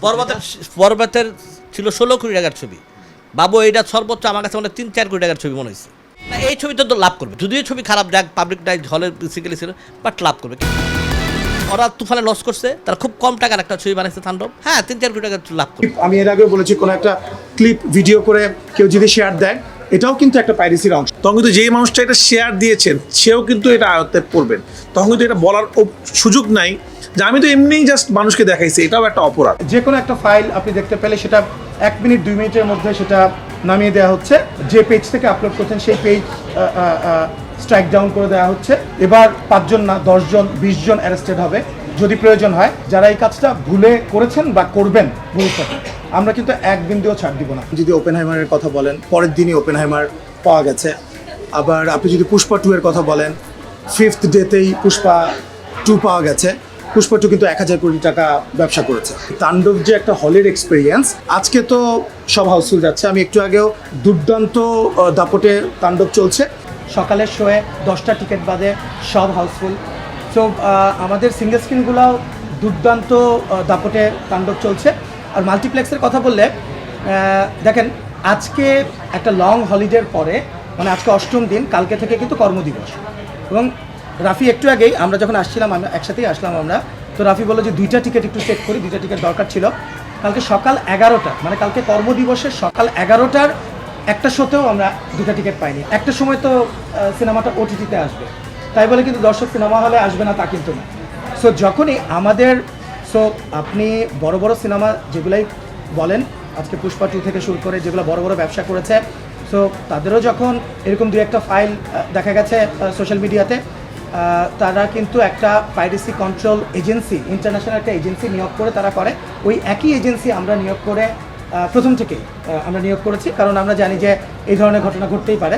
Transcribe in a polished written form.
পর্বতের ছিল 16 কোটি টাকার ছবি, বাবু এইটা সর্বোচ্চ আমার কাছে মানে 3-4 কোটি টাকার ছবি মনে হয়েছে। না এই ছবিটা তো লাভ করবে, যদিও ছবি খারাপ দেখ পাবলিক ডাই হলে বেসিক্যালি ছিল, বাট লাভ করবে। ওরা তুফানে লস করছে, তারা খুব কম টাকার একটা ছবি বানাইছে তাণ্ডব, হ্যাঁ 3-4 কোটি টাকা লাভ করবে। আমি এর আগেও বলেছি কোনো একটা ক্লিপ ভিডিও করে কেউ যদি শেয়ার দেয়, এটাও কিন্তু একটা পাইরেসির অংশ। তখন কিন্তু যেই মানুষটা এটা শেয়ার দিয়েছেন সেও কিন্তু এটা আয়ত্তে পড়বেন, তখন কিন্তু এটা বলার সুযোগ নাই যে আমি তো এমনিই জাস্ট মানুষকে দেখাইছি, এটাও একটা অপরাধ। যে কোনো একটা ফাইল আপনি দেখতে পেলে সেটা 1 মিনিট 2 মিনিটের মধ্যে সেটা নামিয়ে দেওয়া হচ্ছে, যে পেজ থেকে আপলোড করছেন সেই পেজ স্ট্রাইক ডাউন করে দেওয়া হচ্ছে। এবার 5 জন না 10 জন 20 জন অ্যারেস্টেড হবে যদি প্রয়োজন হয়। যারা এই কাজটা ভুলে করেছেন বা করবেন ভবিষ্যতে, আমরা কিন্তু এক বিন্দুও ছাড় দিব না। যদি ওপেনহাইমারের কথা বলেন, পরের দিনই ওপেনহাইমার পাওয়া গেছে। আবার আপনি যদি পুষ্পা 2 এর কথা বলেন, 5th ডেতেই পুষ্পা 2 পাওয়া গেছে। পুষ্পা 2 কিন্তু 1000 কোটি টাকা ব্যবসা করেছে। তাণ্ডব যে একটা হলের এক্সপিরিয়েন্স, আজকে তো সব হাউসফুল যাচ্ছে। আমি একটু আগেও দুর্দান্ত দাপটে তাণ্ডব চলছে, সকালের শোয়ে 10টা টিকিট বাদে সব হাউসফুল। সো আমাদের সিঙ্গেল স্ক্রিনগুলোও দুর্দান্ত দাপটে তাণ্ডব চলছে। আর মাল্টিপ্লেক্সের কথা বললে দেখেন, আজকে একটা লং হলিডের পরে, মানে আজকে 8ম দিন, কালকে থেকে কিন্তু কর্মদিবস। এবং রাফি একটু আগেই আমরা যখন আসছিলাম, আমরা একসাথেই আসলাম আমরা, তো রাফি বললো যে 2টা টিকিট একটু চেক করি, 2টা টিকিট দরকার ছিল। কালকে সকাল 11টা, মানে কালকে কর্মদিবসের সকাল 11টার একটা শোতেও আমরা 2টা টিকিট পাইনি। একটা সময় তো সিনেমাটা ওটিটিতে আসবে, তাই বলে কিন্তু দর্শক সিনেমা হলে আসবে না তা কিন্তু না। সো যখনই আমাদের আপনি বড় বড় সিনেমা যেগুলাই বলেন, আজকে পুষ্পা 2 থেকে শুরু করে যেগুলো বড় বড় ব্যবসা করেছে, সো তাদেরও যখন এরকম 2-1টা ফাইল দেখা গেছে সোশ্যাল মিডিয়াতে, তারা কিন্তু একটা পাইরেসি কন্ট্রোল এজেন্সি, ইন্টারন্যাশনাল একটা এজেন্সি নিয়োগ করে তারা করে। ওই একই এজেন্সি আমরা নিয়োগ করে প্রথম থেকেই আমরা নিয়োগ করেছি, কারণ আমরা জানি যে এই ধরনের ঘটনা ঘটতেই পারে।